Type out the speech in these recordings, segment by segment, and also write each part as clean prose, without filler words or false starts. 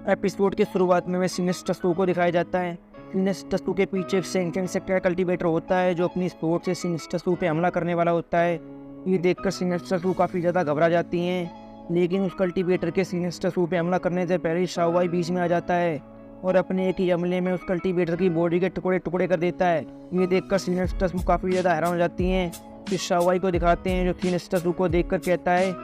Episode की शुरुआत में सिनेस्टसू को दिखाया जाता है। सिनेस्टसू के पीछे एक सेंकिंग सेक्टर कल्टीवेटर होता है जो अपनी स्पोर्ट से सिनेस्टसू पे हमला करने वाला होता है। ये देखकर सिनेस्टसू काफ़ी ज़्यादा घबरा जाती हैं, लेकिन उस कल्टीवेटर के सिनेस्टसू पे हमला करने से पहले शाओवाई बीच में आ जाता है और अपने एक ही हमले में उस कल्टीवेटर की बॉडी के टुकड़े टुकड़े कर देता है। ये देखकर सिनेस्टसू काफ़ी ज़्यादा हैरान हो जाती हैं। फिर शाओवाई को दिखाते हैं जो सिनेस्टसू को देखकर कहता है,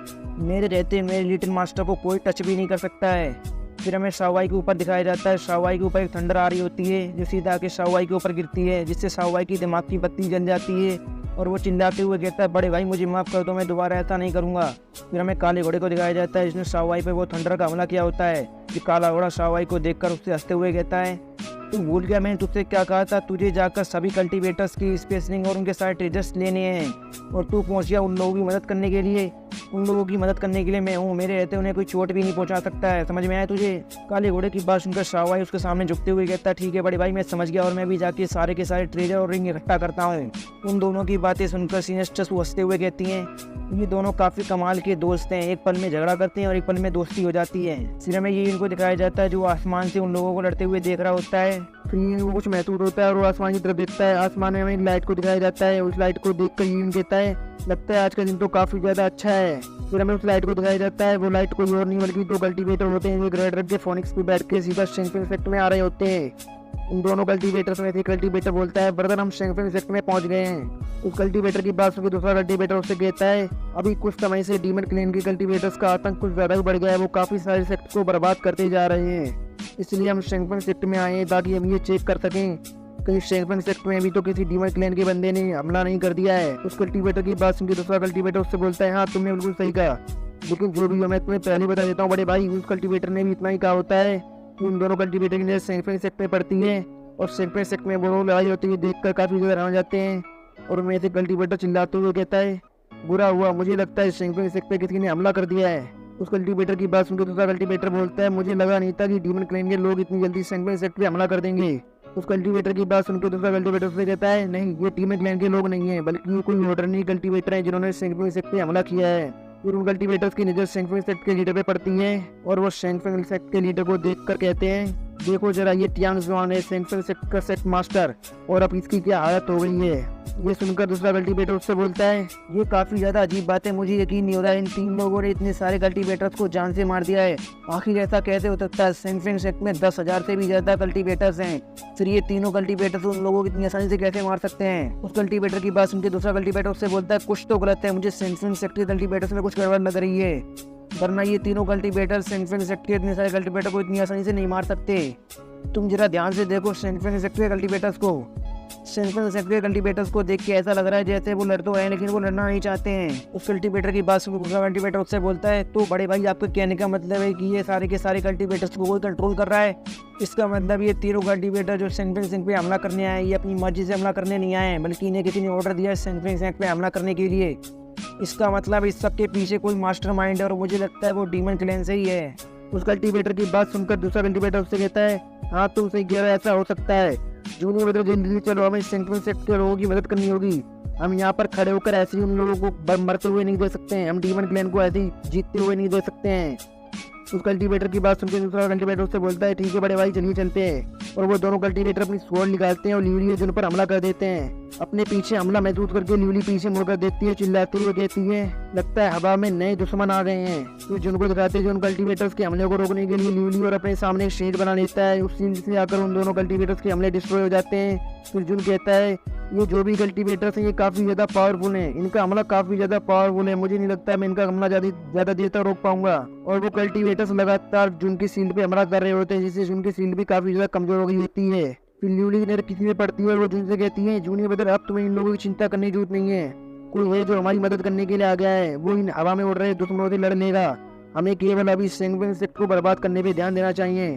मेरे रहते मेरे लिटिल मास्टर को कोई टच भी नहीं कर सकता है। फिर हमें शाओवाई के ऊपर दिखाया जाता है। शाओवाई के ऊपर एक थंडर आ रही होती है जो सीधा आके शाओवाई के ऊपर गिरती है, जिससे शाओवाई की दिमाग की बत्ती जल जाती है और वो चिल्लाते हुए कहता है, बड़े भाई मुझे माफ़ कर दो, मैं दोबारा ऐसा नहीं करूँगा। फिर हमें काले घोड़े को दिखाया जाता है जिसने शाओवाई पे वो थंडर का हमला किया होता है। फिर काला घोड़ा शाओवाई को देखकर उससे हंसते हुए कहता है, तू भूल गया मैंने तुझसे क्या कहा था, तुझे जाकर सभी कल्टीवेटर्स की स्पेसलिंग और उनके सारे ट्रेजर्स लेने हैं और तू पहुंच गया उन लोगों की मदद करने के लिए। उन लोगों की मदद करने के लिए मैं हूँ, मेरे रहते उन्हें कोई चोट भी नहीं पहुंचा सकता है, समझ में आया तुझे। काले घोड़े की बात सुनकर शाओवाई उसके सामने झुकते हुए कहता है, ठीक है बड़े भाई मैं समझ गया और मैं भी जाके सारे के सारे ट्रेजर और रिंग इकट्ठा करता हूँ। उन दोनों की बातें सुनकर सिनेस्टसू हंसते हुए कहती हैं, ये दोनों काफ़ी कमाल के दोस्त हैं, एक पल में झगड़ा करते हैं और एक पल में दोस्ती हो जाती है। फिर हमें ये इनको दिखाया जाता है जो आसमान से उन लोगों को लड़ते हुए देख रहा होता है। फिर इनको कुछ महसूस होता है और वो आसमान की तरफ देखता है। आसमान में हमें लाइट को दिखाया जाता है। उस लाइट को देखकर ये कहता है, लगता है आज का दिन तो काफ़ी ज़्यादा अच्छा है। फिर हमें उस लाइट को दिखाया जाता है। वो लाइट कोई और नहीं बल्कि दो कल्टीवेटर होते हैं जो ग्रेड रख के फोनिक्स पे बैठ के सीधा शेंगफेंग सेक्टर में आ रहे होते हैं। उन दोनों कल्टीवेटर्स में से कल्टीवेटर बोलता है, ब्रदर हम शेंगफेंग सेक्टर में पहुंच गए हैं। उस कल्टीवेटर की बात सुनकर दूसरा कल्टीवेटर उससे कहता है, अभी कुछ समय से डीमन क्लेन के कल्टीवेटर्स का आतंक कुछ ज़्यादा ही बढ़ गया है, वो काफ़ी सारे सेक्टर को बर्बाद करते जा रहे हैं। इसलिए हम शेंगफेंग सेक्टर में आए हैं ताकि हम ये चेक कर सकें कहीं शेंगफेंग सेक्टर में अभी तो किसी डीमन क्लेन के बंदे ने हमला नहीं कर दिया है। उस कल्टीवेटर की बात सुनकर दूसरा कल्टीवेटर उससे बोलता है, हाँ तुमने बिल्कुल सही कहा, लेकिन जो भी मैं तुम्हें पहले बता देता हूँ बड़े भाई, उस कल्टीवेटर ने भी इतना ही कहा होता है। उन दोनों कल्टीवेटर की नजर शेंगफेंग सेक्टर में पड़ती है और शेंगफेंग सेक्टर में वो लड़ाई होती है देखकर काफ़ी ज़्यादा हैरान हो जाते हैं और उनमें से कल्टीवेटर चिल्लाते हुए कहता है, बुरा हुआ, मुझे लगता है शेंगफेंग सेक्टर पे किसी ने हमला कर दिया है। उस कल्टीवेटर की बात सुनकर दूसरा कल्टीवेटर बोलता है, मुझे लगा नहीं था कि डीमन क्लेन के लोग इतनी जल्दी शेंगफेंग सेक्टर पे हमला कर देंगे। उस कल्टीवेटर की बात सुनकर दूसरा कल्टीवेटर से कहता है, नहीं ये डीमन क्लेन के लोग नहीं है बल्कि ये कोई ऑर्डिनरी कल्टीवेटर है जिन्होंने शेंगफेंग सेक्टर पे हमला किया है। फिर उन कल्टीवेटर्स की नजर शेंगफेंग सेक्टर के लीडर पे पड़ती है और वो शेंगफेंग सेक्टर के लीडर को देखकर कहते हैं, देखो जरा ये टियांग जुआन है शेंगफेंग सेक्टर का सेट मास्टर और अब इसकी क्या हालत हो गई है। ये सुनकर दूसरा कल्टीवेटर उससे बोलता है, ये काफ़ी ज़्यादा अजीब बात है, मुझे यकीन नहीं हो रहा है इन तीन लोगों ने इतने सारे कल्टीवेटर्स को जान से मार दिया है। आखिर ऐसा कैसे हो सकता है, शेंगफेंग सेक्टर में 10,000 से भी ज़्यादा कल्टीवेटर्स हैं, फिर ये तीनों कल्टीवेटर्स उन लोगों को इतनी आसानी से कैसे मार सकते हैं। उस कल्टीवेटर की बात सुनकर दूसरा कल्टीवेटर उससे बोलता है, कुछ तो गलत है, मुझे शेंगफेंग सेक्टर कल्टीवेटर्स में कुछ गड़बड़ लग रही है, वरना ये तीनों कल्टीवेटर शेंगफेंग सेक्टर के इतने सारे कल्टीवेटर को इतनी आसानी से नहीं मार सकते। तुम जरा ध्यान से देखो शेंगफेंग सेक्टर के कल्टीवेटर्स को। शेंगफेंग सेक्टर के कल्टीवेटर्स को देख के ऐसा लग रहा है जैसे वो लड़ तो है लेकिन वो लड़ना नहीं चाहते हैं। उस कल्टीवेटर की बात सुनकर दूसरा कल्टीवेटर उससे बोलता है, तो बड़े भाई आपके कहने का मतलब है कि ये सारे के सारे कल्टीवेटर्स को कोई कंट्रोल कर रहा है। इसका मतलब ये तीनों कल्टीवेटर जो शेंगफेंग सेक्टर पे हमला करने आए ये अपनी मर्जी से हमला करने नहीं आए बल्कि इन्हें किसी ने ऑर्डर दिया है शेंगफेंग सेक्टर पे हमला करने के लिए। इसका मतलब इस सब के पीछे कोई मास्टरमाइंड है और मुझे लगता है वो डीमन क्लेन से ही है। उस कल्टीवेटर की बात सुनकर दूसरा कल्टीवेटर उससे कहता है, हाँ तुम सही कह रहे हो, ऐसा हो सकता है। जूनियर मतलब जिंदगी चलो हमें शेंगफेंग सेक्टर के लोगों की मदद करनी होगी। हम यहाँ पर खड़े होकर ऐसे ही उन लोगों को मरते हुए नहीं दे सकते हैं, हम डीमन क्लेन को ऐसे ही जीतते हुए नहीं दे सकते हैं। उस कल्टीवेटर की बात सुनकर दूसरा कल्टीवेटर उससे बोलता है, ठीक है बड़े भाई चलिए चलते हैं। और वो दोनों कल्टीवेटर अपनी स्वॉर्ड निकालते हैं और ल्यूली जिन पर हमला कर देते हैं। अपने पीछे हमला महसूस करके ल्यूली पीछे मुड़कर देखती है, चिल्लाती हुए कहती है, लगता है हवा में नए दुश्मन आ गए हैं। तो जिन को दिखाते हैं जो उन कल्टीवेटर्स के हमले को रोकने के लिए ल्यूली और अपने सामने एक शेड बना लेता है। उस सीन से आकर उन दोनों कल्टीवेटर्स के हमले डिस्ट्रॉय हो जाते हैं। फिर जुन कहता है, ये जो भी कल्टीवेटर्स हैं ये काफ़ी ज़्यादा पावरफुल हैं, इनका हमला काफ़ी ज़्यादा पावरफुल है, मुझे नहीं लगता है मैं इनका हमला ज़्यादा देर तक रोक पाऊंगा। और वो कल्टीवेटर्स लगातार जुन की शील्ड पे हमला कर रहे होते हैं जिससे जुन की शील्ड भी काफ़ी ज़्यादा कमजोर हो गई होती है। फिर ल्यूली की नजर किसी में पड़ती है और वो जुन से कहती है, जूनियर ब्रदर अब तुम्हें इन लोगों की चिंता करने की जरूरत नहीं है, कोई है जो हमारी मदद करने के लिए आ गया है, वो इन हवा में उड़ रहे दुश्मनों से लड़ लेगा, हमें केवल अभी शेंगफेंग सेक्टर को बर्बाद करने पे ध्यान देना चाहिए।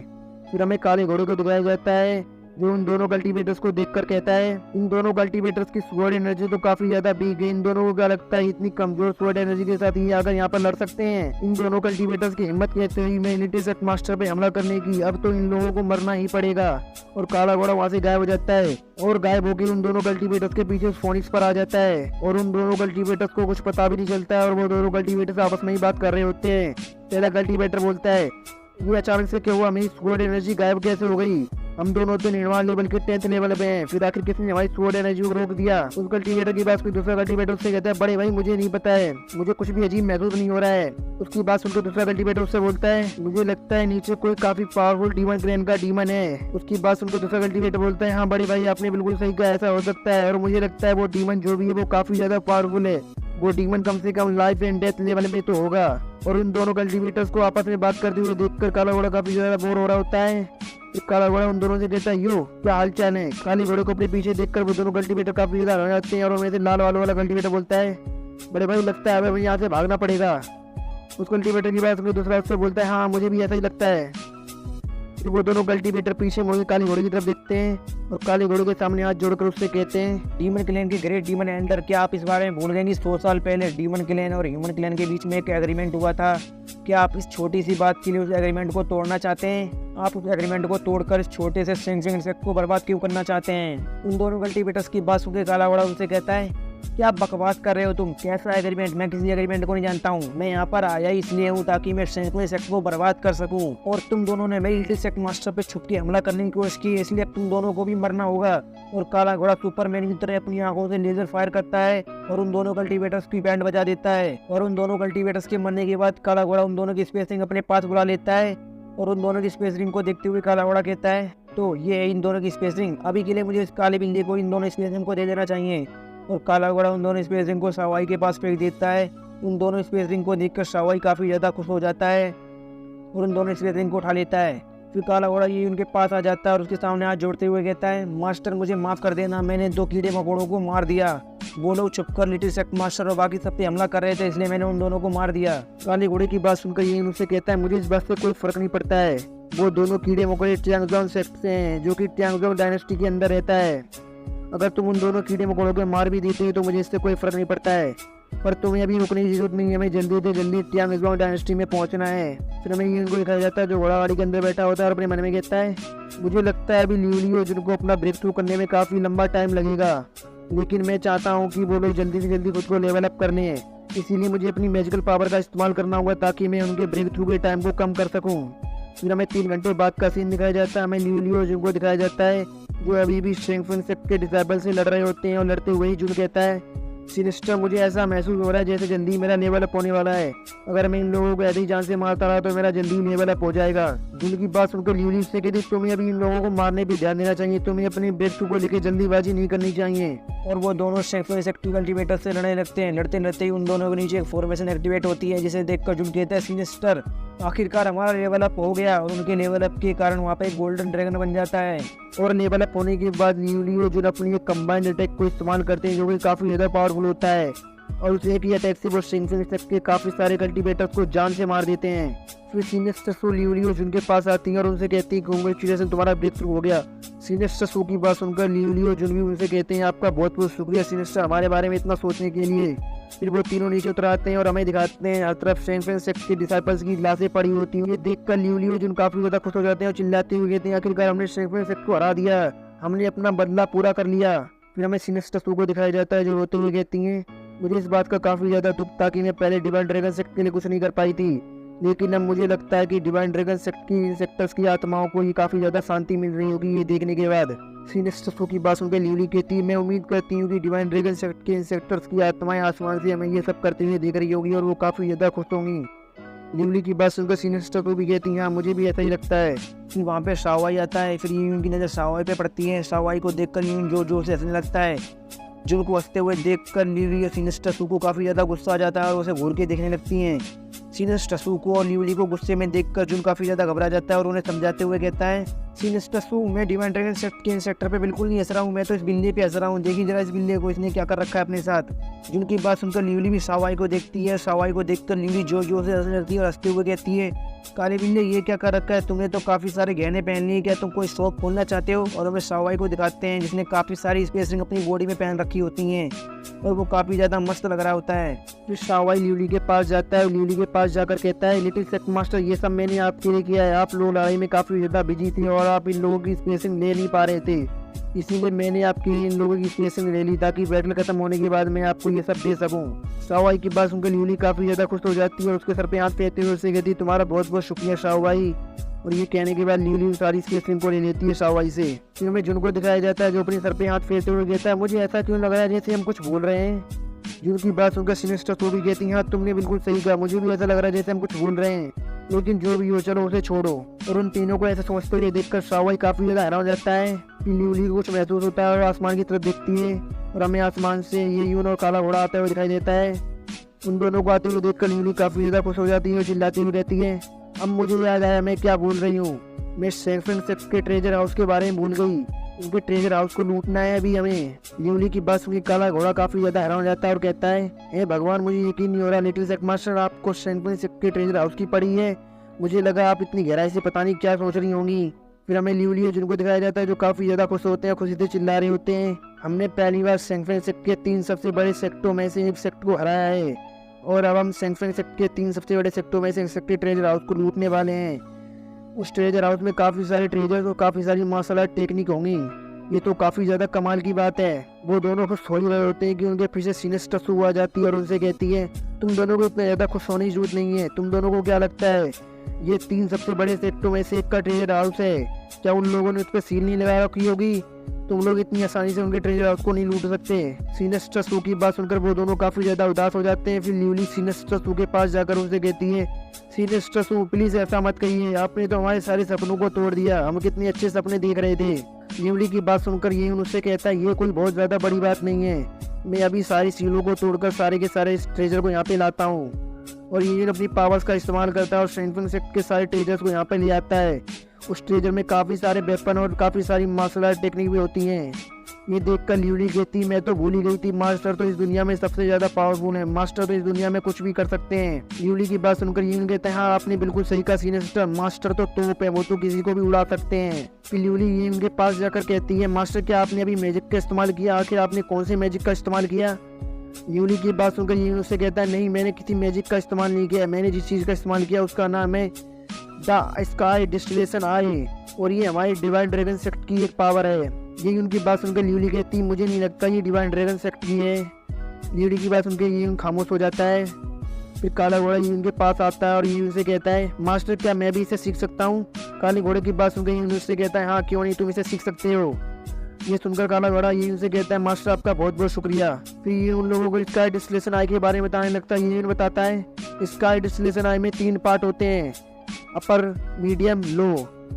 फिर हमें काले घोड़े को दिखाया जाता है जो उन दोनों कल्टीवेटर्स को देखकर कहता है, इन दोनों कल्टीवेटर्स की स्वॉर्ड एनर्जी तो काफी ज्यादा वीक है, इन दोनों को क्या लगता है इतनी कमजोर स्वॉर्ड एनर्जी के साथ ये आकर यहाँ पर लड़ सकते हैं। इन दोनों कल्टीवेटर्स की हिम्मत कहते हुए मैं यूनिटी सेट मास्टर पे हमला करने की, अब तो इन लोगों को मरना ही पड़ेगा। और काला घोड़ा वहाँ से गायब हो जाता है और गायब होकर उन दोनों कल्टीवेटर्स के पीछे फोनिक्स पर आ जाता है और उन दोनों कल्टीवेटर्स को कुछ पता भी नहीं चलता है और वो दोनों कल्टीवेटर्स आपस में ही बात कर रहे होते हैं। पहला कल्टीवेटर बोलता है, ये अचानक से क्या हुआ, मेरी स्वॉर्ड एनर्जी गायब कैसे हो गई? हम दोनों तो निर्माण लेवल के 10th लेवल पे हैं, फिर आखिर किसने हमारी स्वॉर्ड एनर्जी को रोक दिया? उस कल्टीवेटर की बात कोई दूसरा कल्टीवेटर उससे कहता है, बड़े भाई मुझे नहीं पता है, मुझे कुछ भी अजीब महसूस नहीं हो रहा है। उसकी बात सुनकर दूसरा कल्टीवेटर उससे बोलता है, मुझे लगता है नीचे कोई काफी पावरफुल डीमन क्लेन का डीमन है। उसकी बात सुनकर दूसरा कल्टीवेटर बोलता है, हाँ बड़े भाई आपने बिल्कुल सही कहा, ऐसा हो सकता है, और मुझे लगता है वो डीमन जो भी है वो काफी ज्यादा पावरफुल है। वो डीमन कम से कम लाइफ एंड डेथ लेवल में तो होगा। और उन दोनों कल्टीवेटर्स को आपस में बात करते हुए देखकर काला घोड़ा काफी ज्यादा बोर हो रहा होता है। फिर काला घोड़ा उन दोनों से कहता है, यो क्या हाल चाल है? काले घोड़े को अपने पीछे देखकर वो दोनों कल्टीवेटर काफी ज्यादा हो जाते हैं, और उनमें से लाल वाला कल्टीवेटर बोलता है, बड़े भाई लगता है हमें यहाँ से भागना पड़ेगा। उस कल्टीवेटर की बात सुनकर दूसरा उससे बोलता है, हाँ मुझे भी ऐसा ही लगता है। फिर वो दोनों कल्टीवेटर पीछे मुड़ के काली घोड़े की तरफ देखते हैं और काले घोड़े के सामने हाथ जोड़कर उससे कहते हैं, डीमन क्लैन के ग्रेट डीमन एंडर, क्या आप इस बारे में भूल गए? 100 साल पहले डीमन क्लैन और ह्यूमन क्लैन के बीच में एक एग्रीमेंट हुआ था। क्या आप इस छोटी सी बात के लिए उस एग्रीमेंट को तोड़ना चाहते हैं? आप उस एग्रीमेंट को तोड़कर इस छोटे से सिंगसिंग इंसेक्ट को बर्बाद क्यों करना चाहते हैं? उन दोनों कल्टीवेटर्स की बात सुनकर काला घोड़ा उनसे कहता है, क्या आप बकवास कर रहे हो तुम? कैसा एग्रीमेंट? मैं किसी एग्रीमेंट को नहीं जानता हूँ। मैं यहाँ पर आया ही इसलिए हूँ ताकि मैं सैकड़ों इंसेक्ट को बर्बाद कर सकूँ, और तुम दोनों ने मेरी लिटिल इंसेक्ट मास्टर पे छुप के हमला करने की कोशिश की, इसलिए अब तुम दोनों को भी मरना होगा। और काला घोड़ा सुपरमैन की तरह अपनी आंखों से लेजर फायर करता है और उन दोनों कल्टीवेटर्स की बैंड बजा देता है। और उन दोनों कल्टीवेटर्स के मरने के बाद काला घोड़ा उन दोनों की स्पेसिंग अपने पास बुला लेता है, और उन दोनों की स्पेसिंग को देखते हुए काला घोड़ा कहता है, तो ये है इन दोनों की स्पेसिंग, अभी के लिए मुझे इस काले बिल्ली को इन दोनों स्पेसिंग को दे देना चाहिए। और काला घोड़ा उन दोनों स्पेसिंग को सवाई के पास फेंक देता है। उन दोनों स्पेसिंग को देखकर सवाई काफ़ी ज़्यादा खुश हो जाता है और उन दोनों स्पेसिंग को उठा लेता है। फिर काला घोड़ा ये उनके पास आ जाता है और उसके सामने हाथ जोड़ते हुए कहता है, मास्टर मुझे माफ़ कर देना, मैंने 2 कीड़े मकोड़ों को मार दिया। वो लोग छुपकर लिटिल इंसेक्ट मास्टर और बाकी सब पे हमला कर रहे थे, इसलिए मैंने उन दोनों को मार दिया। काले घोड़े की बात सुनकर ये उनसे कहता है, मुझे इस बात से कोई फर्क नहीं पड़ता है। वो दोनों कीड़े मकोड़े ट्यांगजोंग इंसेक्ट से हैं, जो कि ट्यांगजोंग डायनेस्टी के अंदर रहता है। अगर तुम उन दोनों कीड़े मकोड़ों को मार भी देते हो तो मुझे इससे कोई फर्क नहीं पड़ता है, पर तुम्हें अभी रुकने की जरूरत नहीं है, हमें जल्दी से जल्दी ट्यांगजोंग डायनेस्टी में पहुंचना है। फिर हमें ये उनको दिखाया जाता है जो घोड़ा गाड़ी के अंदर बैठा होता है और अपने मन में कहता है, मुझे लगता है अभी लियो जिनको अपना ब्रेक थ्रू करने में काफ़ी लंबा टाइम लगेगा, लेकिन मैं चाहता हूँ कि वो लोग जल्दी से जल्दी खुद को लेवल अप करने हैं, इसीलिए मुझे अपनी मैजिकल पावर का इस्तेमाल करना होगा ताकि मैं उनके ब्रेक थ्रू के टाइम को कम कर सकूँ। फिर हमें 3 घंटे बाद का सीन दिखाया जाता है। हमें लियो जिनको दिखाया जाता है जो अभी भी शेंगफुन सेक्ट के डिसाइबल से लड़ रहे होते हैं, और लड़ते हुए ही जुन कहता है, सिनिस्टर मुझे ऐसा महसूस हो रहा है जैसे जल्दी मेरा लेवल अप होने वाला है, अगर मैं इन लोगों को ऐसे ही जान से मारता रहा तो मेरा जल्दी लेवल अप हो जाएगा। जुन की बात सुनकर लियो से कहती, तुम्हें अभी इन लोगों को मारने पर ध्यान देना चाहिए, तुम्हें अपने ब्रेक थ्रू को लेकर जल्दीबाजी नहीं करनी चाहिए। और वो दोनों शेंगफुन सेक्ट कल्टीवेटर से लड़ने लगते हैं। लड़ते लड़ते ही उन दोनों के नीचे एक फॉर्मेशन एक्टिवेट होती है, जिसे देखकर जुन कहता है, सिनिस्टर आखिरकार हमारा लेवल अप हो गया। और उनके लेवल अप के कारण वहाँ पे एक गोल्डन ड्रैगन बन जाता है। और लेवल अप होने के बाद लियो जो अपनी कंबाइंड अटैक को इस्तेमाल करते हैं, जो कि काफ़ी ज़्यादा पावरफुल होता है, और उस एक ही अटैक से वो शेंगफुन सेक्ट के काफ़ी सारे कल्टीवेटर्स को जान से मार देते हैं। फिर सिनिस्टर सू लियो जिनके पास आती है और उनसे कहती है, कांग्रेचुलेशन तुम्हारा ब्रेक थ्रू हो गया। सिनिस्टर सू की बात सुनकर लियो जुन भी उनसे कहते हैं, आपका बहुत बहुत शुक्रिया सिनिस्टर हमारे बारे में इतना सोचने के लिए। फिर वो तीनों नीचे उतर आते हैं और हमें दिखाते हैं हर तरफ शेंगफुन सेक्ट के डिसाइपल्स की लाशें पड़ी होती हैं। ये देखकर लियो जुन काफ़ी ज़्यादा खुश हो जाते हैं और चिल्लाते हुए कहते हैं, आखिरकार हमने शेंगफुन सेक्ट को हरा दिया, हमने अपना बदला पूरा कर लिया। फिर हमें सिनिस्टर सू को दिखाया जाता है जो रोते हुए कहती हैं, मुझे इस बात का काफ़ी ज़्यादा दुख था कि मैं पहले डिवाइन ड्रैगन सेक्ट के लिए कुछ नहीं कर पाई थी, लेकिन अब मुझे लगता है कि डिवाइन ड्रैगन सेक्ट की इंसेक्टर्स की आत्माओं को ही काफ़ी ज़्यादा शांति मिल रही होगी ये देखने के बाद। सिनिस्टर सू की बात सुनकर लियो कहती है, मैं उम्मीद करती हूँ कि डिवाइन ड्रैगन सेक्ट के इंसेक्टर्स की आत्माएं आसमान से हमें ये सब करते हुए देख रही होगी और वो काफ़ी ज़्यादा खुश होंगी। लिवली की बात सुनकर सिनिस्टर को भी कहती है, हाँ मुझे भी ऐसा ही लगता है। फिर वहाँ पे शाओवाई आता है। फिर यून की नज़र शाओवाई पे पड़ती है। शाओवाई को देखकर यून जोर जोर से हंसने लगता है। जुन को हंसते हुए देखकर लिवली और सिनिस्टर सू को काफ़ी ज़्यादा गुस्सा आ जाता है और उसे घूर के देखने लगती हैं। सिनिस्टर सू को और लिवली को गुस्से में देखकर जुन काफ़ी ज़्यादा घबरा जाता है और उन्हें समझाते हुए कहता है, सिनिस्टर सू मैं डिवाइन ड्रैगन सेक्ट के इंसेक्टर पे बिल्कुल नहीं हंस रहा हूँ, मैं तो इस बिल्ली पे हंस रहा हूँ, देखिए जरा इस बिल्ली को, इसने क्या कर रखा है अपने साथ। जुन की बात सुनकर लिवली भी शाओवाई को देखती है। शाओवाई को देखकर लिवली जोर जोर से हंसने लगती है और हंसते हुए कहती है, काले बिल्ली ये क्या कर रखा है तुमने, तो काफ़ी सारे गहने पहन लिए, क्या तुम कोई शॉप खोलना चाहते हो। और हमें शाओवाई को दिखाते हैं जिसने काफ़ी सारी स्पेस रिंग अपनी बॉडी में पहन रखी होती हैं और वो काफ़ी ज़्यादा मस्त लग रहा होता है। फिर शाओवाई लिवली के पास जाता है और लिवली के पास जाकर कहता है, लिटिल इंसेक्ट मास्टर ये सब मैंने आपके लिए किया है, आप लोग लड़ाई में काफ़ी ज़्यादा बिजी थे और आप इन लोगों की स्पेसिंग ले नहीं पा रहे थे, इसीलिए मैंने आपके इन लोगों की स्टेशन ले ली ताकि बैटल खत्म होने के बाद मैं आपको ये सब दे सकूं। शाओ भाई की बात सुनकर ल्यूली काफ़ी ज़्यादा खुश हो जाती है और उसके सर पे हाथ फेरते हुए उससे कहती है तुम्हारा बहुत बहुत शुक्रिया शाओ भाई। और ये कहने के बाद ल्यूली सारी स्केचिंग को ले लेती है शाओ भाई से। फिर हमें जुन को दिखाया जाता है जो अपने सर पे हाथ फेरते हुए कहता है मुझे ऐसा क्यों लग रहा है जैसे हम कुछ भूल रहे हैं। जुन की बात सुनकर सिनेस्टर तो भी कहती है हाँ तुमने बिल्कुल सही कहा, मुझे भी ऐसा लग रहा है जैसे हम कुछ भूल रहे हैं, लेकिन जो भी हो चलो उसे छोड़ो। और उन तीनों को ऐसा सोचते हुए देखकर शाओ भाई काफ़ी ज़्यादा हैरान हो जाता है। ल्यूली को कुछ महसूस होता है और आसमान की तरफ देखती है और हमें आसमान से ये यून और काला घोड़ा आता हुआ दिखाई देता है। उन दोनों को आते हुए देखकर ल्यूली काफ़ी ज़्यादा खुश हो जाती है और चिल्लाती हुई रहती है अब मुझे याद आया मैं क्या भूल रही हूँ, मैं सैन फ्रांसिस्को के ट्रेजर हाउस के बारे में भूल गई, उनके ट्रेजर हाउस को लूटना है अभी हमें। ल्यूली की बात सुनकर काला घोड़ा काफ़ी ज़्यादा हैरान हो जाता है और कहता है हे भगवान मुझे यकीन नहीं हो रहा लिटिल जैक मास्टर आपको सैन फ्रांसिस्को के ट्रेजर हाउस की पड़ी है, मुझे लगा आप इतनी गहराई से पता नहीं क्या सोच रही होंगी। फिर हमें ल्यूली जिनको दिखाया जाता है जो काफ़ी ज़्यादा खुश होते हैं, खुशी से चिल्ला रहे होते हैं हमने पहली बार सैन फ्रांसिस्को के 3 सबसे बड़े सेक्टरों में से एक सेक्टर को हराया है और अब हम सैन फ्रांसिस्को के 3 सबसे बड़े सेक्टरों में से एक सेक्टर ट्रेजर हाउस को लूटने वाले हैं। उस ट्रेजर हाउस में काफ़ी सारे ट्रेजर्स और काफ़ी सारी मार्शल आर्ट टेक्निक होंगी, ये तो काफ़ी ज़्यादा कमाल की बात है। वो दोनों खुश थोड़ी रहे होते हैं कि उनके पीछे सिनेस्टर सू आ जाती है और उनसे कहती है तुम दोनों को इतना ज़्यादा खुश होने की जरूरत नहीं है, तुम दोनों को क्या लगता है ये 3 सबसे बड़े सेक्टरों में से एक का ट्रेजर हाउस है, क्या उन लोगों ने उस पर सील नहीं लगा रखी होगी, तुम लोग इतनी आसानी से उनके ट्रेजर हाउस को नहीं लूट सकते। सिनेस्टर सू की बात सुनकर वो दोनों काफ़ी ज़्यादा उदास हो जाते हैं। फिर ल्यूली सिनेस्टर सू के पास जाकर उनसे कहती है सिनेस्टर सू प्लीज़ ऐसा मत कहिए, आपने तो हमारे सारे सपनों को तोड़ दिया, हम कितने अच्छे सपने देख रहे थे। ल्यूली की बात सुनकर ये उनसे कहता है ये कोई बहुत ज़्यादा बड़ी बात नहीं है, मैं अभी सारी सीलों को तोड़कर सारे के सारे इस ट्रेजर को यहाँ पे लाता हूँ। और ये अपनी पावर्स का इस्तेमाल करता है और सैन फ्रांसिस्को के सारे ट्रेजर्स को यहाँ पे ले आता है। उस ट्रेजर में काफ़ी सारे वेपन और काफ़ी सारी मार्शल आर्ट टेक्निक भी होती हैं। ये देखकर ल्यूली कहती मैं तो भूल ही गई थी, मास्टर तो इस दुनिया में सबसे ज़्यादा पावरफुल है, मास्टर तो इस दुनिया में कुछ भी कर सकते हैं। ल्यूली की बात सुनकर यून कहते हैं हाँ आपने बिल्कुल सही कहा सिनेस्टर, मास्टर तो तोप है, वो तो किसी को भी उड़ा सकते हैं। फिर ल्यूली ये उनके पास जाकर कहती है मास्टर क्या आपने अभी मैजिक का इस्तेमाल किया, आखिर आपने कौन से मैजिक का इस्तेमाल किया। ल्यूली की बात सुनकर ये उससे कहता है नहीं मैंने किसी मैजिक का इस्तेमाल नहीं किया, मैंने जिस चीज़ का इस्तेमाल किया उसका नाम है द स्काई डिस्टिलेशन आई और ये हमारे डिवाइन ड्रैगन सेक्ट की एक पावर है। यही उनकी बात सुनकर ल्यूली कहती मुझे नहीं लगता ये डिवाइन ड्रैगन सेक्ट की है। ल्यूली की बात सुनकर ये खामोश हो जाता है। फिर काला घोड़ा ये उनके पास आता है और ये उनसे कहता है मास्टर क्या मैं भी इसे सीख सकता हूँ। काले घोड़े की बात सुनकर ये उनसे कहता है हाँ क्यों नहीं, तुम इसे सीख सकते हो। ये सुनकर काला घोड़ा ये उनसे कहता है मास्टर आपका बहुत बहुत शुक्रिया। फिर ये उन लोगों को स्काई डिस्टिलेशन आई के बारे में बताने लगता है। ये बताता है स्काई डिस्टिलेशन आई में 3 पार्ट होते हैं, अपर मीडियम लो।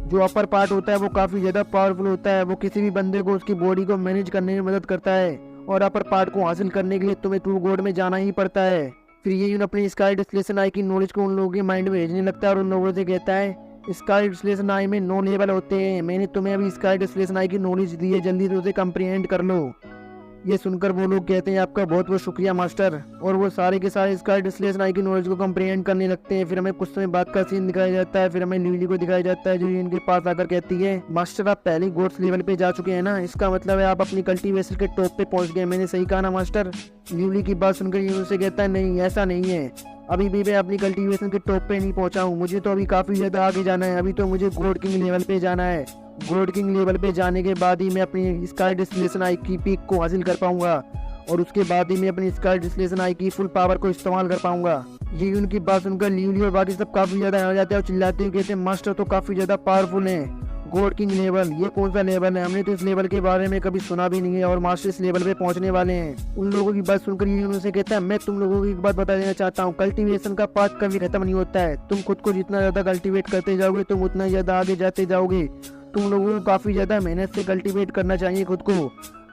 जो अपर पार्ट होता है वो काफ़ी ज़्यादा पावरफुल होता है, वो किसी भी बंदे को उसकी बॉडी को मैनेज करने में मदद करता है और अपर पार्ट को हासिल करने के लिए तुम्हें ट्रू गॉड में जाना ही पड़ता है। फिर ये अपनी स्काई डिस्टिलेशन आई की नॉलेज को उन लोगों के माइंड में भेजने लगता है और उन लोगों से कहता है स्काई डिस्टिलेशन आई में 9 लेवल होते हैं, मैंने तुम्हें अभी स्काई डिस्टिलेशन आई की नॉलेज दी है, जल्दी से उसे कंप्रीहेंड कर लो। ये सुनकर वो लोग कहते हैं आपका बहुत बहुत शुक्रिया मास्टर, और वो सारे के सारे स्काई डिस्टिलेशन आई की नॉलेज को कंप्रीहेंड करने लगते हैं। फिर हमें कुछ समय बाद का सीन दिखाया जाता है। फिर हमें ल्यूली को दिखाया जाता है जो इनके पास आकर कहती है मास्टर आप पहले गोड्स लेवल पे जा चुके हैं ना, इसका मतलब है आप अपनी कल्टीवेशन के टॉप पे पहुंच गए, मैंने सही कहा ना मास्टर। ल्यूली की बात सुनकर ये उनसे कहता है नहीं ऐसा नहीं है, अभी भी मैं अपनी कल्टीवेशन के टॉप पे नहीं पहुंचा हूँ, मुझे तो अभी काफ़ी ज़्यादा आगे जाना है, अभी तो मुझे गॉड किंग लेवल पे जाना है। गॉड किंग लेवल पे जाने के बाद ही मैं अपनी स्काई डिस्टिलेशन आई की पीक को हासिल कर पाऊंगा और उसके बाद ही मैं अपनी स्काई डिस्टिलेशन आई की फुल पावर को इस्तेमाल कर पाऊंगा। ये उनकी बात सुनकर ल्यूली और बाकी सब काफ़ी ज़्यादा हो जाते हैं और चिल्लाते हुए कहते हैं मास्टर तो काफ़ी ज़्यादा पावरफुल है। गॉड किंग लेवल, ये कौन सा लेवल है, हमने तो इस लेवल के बारे में कभी सुना भी नहीं है और मास्टर इस लेवल पे पहुंचने वाले हैं। उन लोगों की बात सुनकर ये उनसे कहता है मैं तुम लोगों को एक बात बता देना चाहता हूँ, कल्टीवेशन का पार्ट कभी खत्म नहीं होता है, तुम खुद को जितना ज़्यादा कल्टीवेट करते जाओगे तुम उतना ज़्यादा आगे जाते जाओगे। तुम लोगों को काफ़ी ज़्यादा मेहनत से कल्टीवेट करना चाहिए खुद को,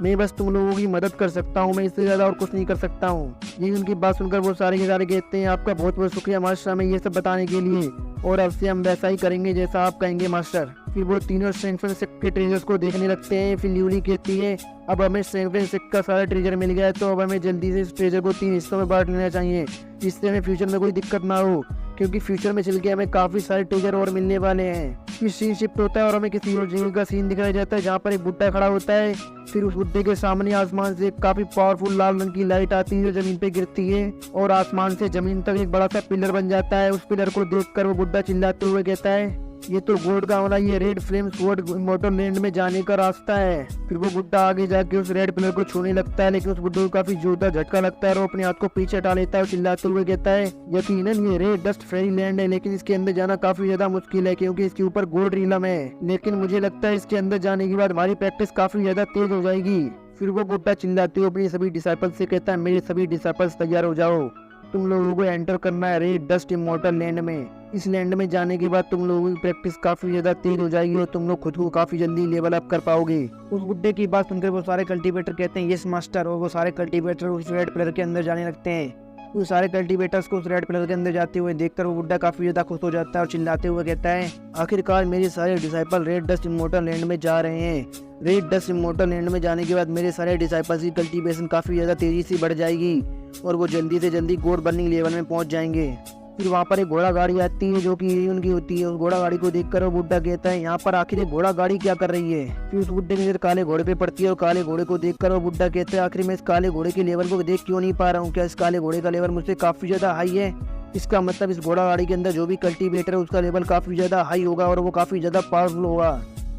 मैं बस तुम लोगों की मदद कर सकता हूँ, मैं इससे ज़्यादा और कुछ नहीं कर सकता हूँ। ये उनकी बात सुनकर वो सारे के सारे कहते हैं आपका बहुत बहुत शुक्रिया मास्टर हमें ये सब बताने के लिए, और अब से हम वैसा ही करेंगे जैसा आप कहेंगे मास्टर। फिर वो तीनों सैन फ्रांसिस्को के ट्रेजर्स को देखने लगते हैं। फिर ल्यूली कहती है अब हमें सैन फ्रांसिस्को का सारा ट्रेजर मिल गया है तो अब हमें जल्दी से इस ट्रेजर को 3 हिस्सों में बांट लेना चाहिए जिससे हमें फ्यूचर में कोई दिक्कत ना हो, क्योंकि फ्यूचर में चल के हमें काफ़ी सारे ट्रेजर और मिलने वाले हैं। फिर सीन शिफ्ट होता है और हमें किसी और जगह का सीन दिखाया जाता है जहाँ पर एक बुड्ढा खड़ा होता है। फिर उस बुड्ढे के सामने आसमान से काफ़ी पावरफुल लाल रंग की लाइट आती है जो जमीन पे गिरती है और आसमान से जमीन तक एक बड़ा सा पिलर बन जाता है। उस पिलर को देखकर वो बुड्ढा चिल्लाते हुए कहता है ये तो गोड का होना, ये red flame sword immortal land में जाने का रास्ता है। फिर वो बुड्ढा आगे जाके उस रेड पिलर को छूने लगता है, लेकिन उस बुड्ढे को काफी जोरदार झटका लगता है और वो अपने हाथ को पीछे हटा लेता है और चिल्लाते हुए कहता है, यकीनन ये रेड डस्ट फेरी लैंड है, लेकिन इसके अंदर जाना काफी ज्यादा मुश्किल है क्योंकि इसके ऊपर गोल्ड रीलम है। लेकिन मुझे लगता है इसके अंदर जाने के बाद हमारी प्रैक्टिस काफी ज्यादा तेज हो जाएगी। फिर वो बुड्ढा चिल्लाते हुए अपने सभी डिसाइपल से कहता है, मेरे सभी डिसाइपल्स तैयार हो जाओ, तुम लोगों को एंटर करना है रेड डस्ट इमॉर्टल लैंड में। इस लैंड में जाने के बाद तुम लोगों की प्रैक्टिस काफी ज्यादा तेज हो जाएगी और तुम लोग खुद को काफी जल्दी लेवल अप कर पाओगे। उस बुड्ढे की बात सुनकर वो सारे कल्टीवेटर कहते हैं, यस मास्टर, और वो सारे कल्टीवेटर उस रेड पिलर के अंदर जाने लगते हैं। वो सारे कल्टीवेटर्स को उस रेड पिलर के अंदर जाते हुए देखकर वो बुड्ढा काफी ज्यादा खुश हो जाता है और चिल्लाते हुए कहता है, आखिरकार मेरे सारे disciple red dust immortal land में जा रहे हैं। रेड डस्ट इमॉर्टल लैंड में जाने के बाद मेरे सारे डिसाइपल्स की कल्टीवेशन काफी ज्यादा तेजी से बढ़ जाएगी और वो जल्दी से जल्दी गोल्ड बर्निंग लेवल में पहुंच जाएंगे। फिर वहाँ पर एक घोड़ा गाड़ी आती है जो कि उनकी होती है। उस घोड़ा गाड़ी को देखकर वो बुड्ढा कहता है, यहाँ पर आखिर ये घोड़ा गाड़ी क्या कर रही है। फिर उस बुड्ढे की नजर काले घोड़े पे पड़ती है और काले घोड़े को देखकर वो बुड्ढा कहता है, आखिर मैं इस काले घोड़े के लेवल को देख क्यों नहीं पा रहा हूँ, क्या इस काले घोड़े का लेवल मुझसे काफी ज्यादा हाई है। इसका मतलब इस घोड़ा गाड़ी के अंदर जो भी कल्टीवेटर है उसका लेवल काफी ज्यादा हाई होगा और वो काफी ज्यादा पावरफुल होगा।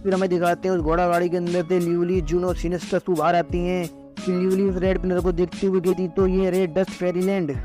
फिर हमें दिखाते हैं उस घोड़ा गाड़ी के अंदर से ल्यूली, जून और सिनेस्टर सू बाहर आती हैं। फिर ल्यूली उस रेड पिलर को देखते हुए कहती, तो ये रेड डस्ट फेरीलैंड,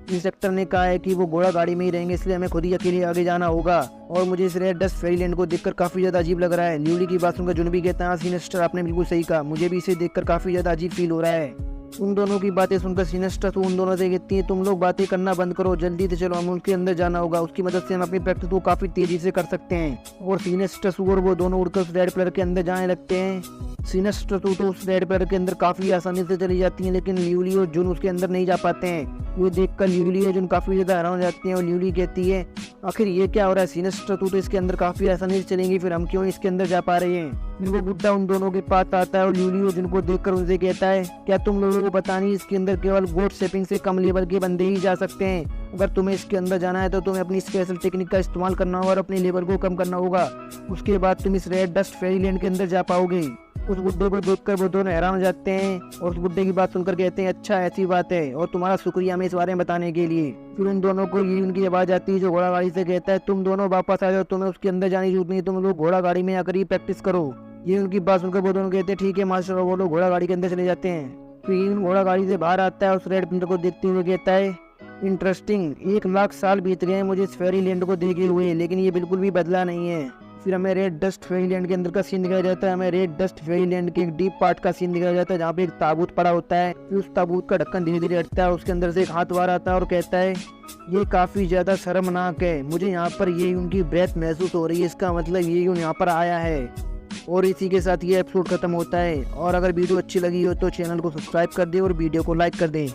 इंस्ट्रक्टर ने कहा है कि वो घोड़ा गाड़ी में ही रहेंगे, इसलिए हमें खुद ही अकेले आगे जाना होगा। और मुझे इस रेड डस्ट फेरीलैंड को देखकर काफी ज्यादा अजीब लग रहा है। ल्यूली की बात सुनकर जुन भी कहता है, हाँ सिनेस्टर, आपने बिल्कुल सही कहा, मुझे भी इसे देखकर काफी ज्यादा अजीब फील हो रहा है। उन दोनों की बातें सुनकर सिनेस्टर उन दोनों से कहती है, तुम लोग बातें करना बंद करो, जल्दी से चलो, हमें उनके अंदर जाना होगा, उसकी मदद से हम अपनी प्रैक्टिस को काफी तेजी से कर सकते हैं। और सिनेस्टर और वो दोनों उड़कर उस रेड पिलर के अंदर जाने लगते हैं। सिनेस्टर तो उस रेड पिलर के अंदर काफी आसानी से चली जाती हैं, लेकिन ल्यूली और जुन उसके अंदर नहीं जा पाते हैं। वो देखकर ल्यूली और जुन काफी ज्यादा हैरान हो जाती हैं और ल्यूली कहती है, आखिर ये क्या हो रहा है, सिनेस्टर तो इसके अंदर काफी आसानी से चलेंगी, फिर हम क्यों इसके अंदर जा पा रहे हैं। फिर वो बुड्ढा उन दोनों के पास आता है और ल्यूली और जुन को देखकर उनसे कहता है, क्या तुम लोगों को पता नहीं इसके अंदर केवल गोड शेपिंग से कम लेवल के बंदे ही जा सकते हैं। अगर तुम्हें इसके अंदर जाना है तो तुम्हें अपनी स्पेशल टेक्निक का इस्तेमाल करना होगा और अपने लेवल को कम करना होगा, उसके बाद तुम इस रेड डस्ट फेरीलैंड के अंदर जा पाओगे। उस बुड्ढे को देखकर वो दोनों हैरान हो जाते हैं और उस बुड्ढे की बात सुनकर कहते हैं, अच्छा ऐसी बात है, और तुम्हारा शुक्रिया हमें इस बारे में बताने के लिए। फिर उन दोनों को ये उनकी आवाज आती है जो घोड़ा गाड़ी से कहता है, तुम दोनों वापस आ जाओ, तुम्हें उसके अंदर जाने की जरूरत नहीं, तुम लोग घोड़ा गाड़ी में आकर ही प्रैक्टिस करो। ये उनकी बात सुनकर वो दोनों कहते हैं, ठीक है मास्टर, वो लोग घोड़ा गाड़ी के अंदर चले जाते हैं। फिर घोड़ा गाड़ी से बाहर आता है, उस रेड पिलर को देखते हुए कहता है, इंटरेस्टिंग, 1,00,000 साल बीत गए मुझे इस फेरीलैंड को देखे हुए, लेकिन ये बिल्कुल भी बदला नहीं है। फिर हमें रेड डस्ट फेरीलैंड के अंदर का सीन दिखाया जाता है। हमें रेड डस्ट फेरीलैंड के एक डीप पार्ट का सीन दिखाया जाता है जहाँ पे एक ताबूत पड़ा होता है। फिर उस ताबूत का ढक्कन धीरे धीरे हटता है और उसके अंदर से एक हाथ बाहर आता है और कहता है, ये काफी ज्यादा शर्मनाक है, मुझे यहाँ पर ये उनकी ब्रेथ महसूस हो रही है, इसका मतलब ये यहाँ पर आया है। और इसी के साथ ये एपिसोड खत्म होता है। और अगर वीडियो अच्छी लगी हो तो चैनल को सब्सक्राइब कर दे और वीडियो को लाइक कर दें।